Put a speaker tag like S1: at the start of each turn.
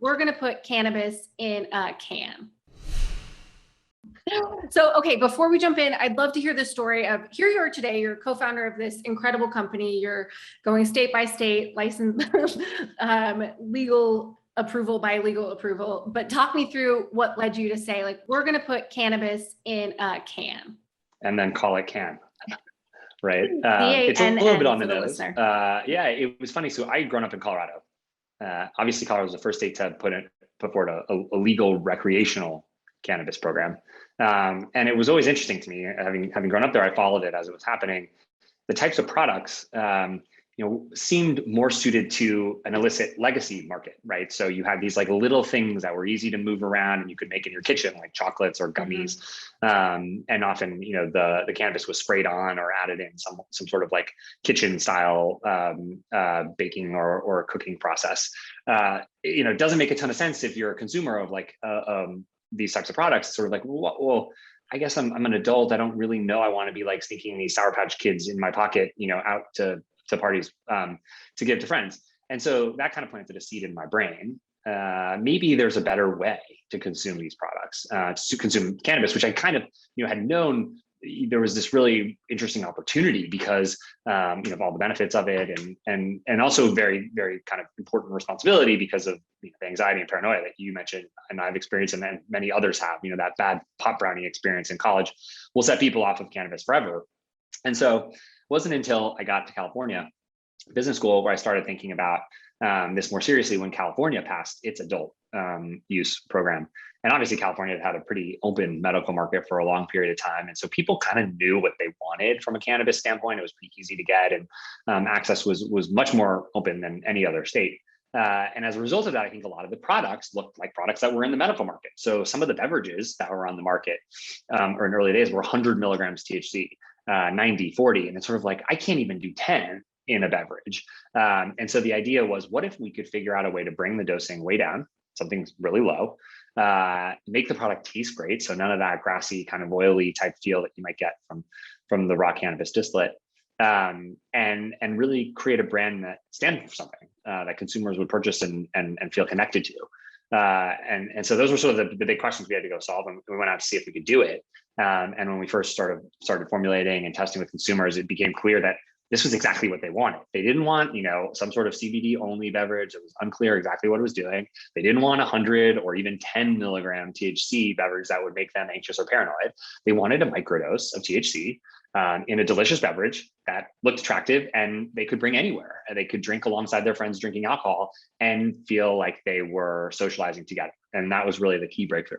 S1: We're going to put cannabis in a can. So, okay, before we jump in, I'd love to hear the story of here you are today. You're co-founder of this incredible company. You're going state by state, license, legal approval by legal approval. But talk me through what led you to say, like, we're going to put cannabis in a can.
S2: And then call it Cann, right? It's a little bit on the nose. Yeah, it was funny. So I had grown up in Colorado. Obviously, Colorado was the first state to put forward a legal recreational cannabis program. And it was always interesting to me, having grown up there. I followed it as it was happening. The types of products, seemed more suited to an illicit legacy market, right? So you have these like little things that were easy to move around and you could make in your kitchen, like chocolates or gummies. And often, the cannabis was sprayed on or added in some sort of like kitchen style baking or cooking process. It doesn't make a ton of sense if you're a consumer of like these types of products. It's sort of like, well, I guess I'm an adult. I don't really know. I want to be like sneaking these Sour Patch Kids in my pocket, out to parties to give to friends. And so that kind of planted a seed in my brain. Maybe there's a better way to consume these products, to consume cannabis, which I kind of, had known there was this really interesting opportunity because, of all the benefits of it and also very, very kind of important responsibility because of the anxiety and paranoia that you mentioned and I've experienced and then many others have, that bad pot brownie experience in college will set people off of cannabis forever. And so it wasn't until I got to California business school where I started thinking about this more seriously when California passed its adult use program. And obviously California had a pretty open medical market for a long period of time. And so people kind of knew what they wanted from a cannabis standpoint. It was pretty easy to get and access was much more open than any other state. And as a result of that, I think a lot of the products looked like products that were in the medical market. So some of the beverages that were on the market or in early days were 100 milligrams THC, 90, 40. And it's sort of like, I can't even do 10 in a beverage. And so the idea was, what if we could figure out a way to bring the dosing way down, something's really low, make the product taste great. So none of that grassy kind of oily type feel that you might get from the raw cannabis distillate. And really create a brand that stands for something that consumers would purchase and feel connected to. And so those were sort of the big questions we had to go solve, and we went out to see if we could do it. And when we first started formulating and testing with consumers, it became clear that this was exactly what they wanted. They didn't want, some sort of CBD only beverage. It was unclear exactly what it was doing. They didn't want 100 or even 10 milligram THC beverage that would make them anxious or paranoid. They wanted a microdose of THC in a delicious beverage that looked attractive and they could bring anywhere. And they could drink alongside their friends drinking alcohol and feel like they were socializing together. And that was really the key breakthrough.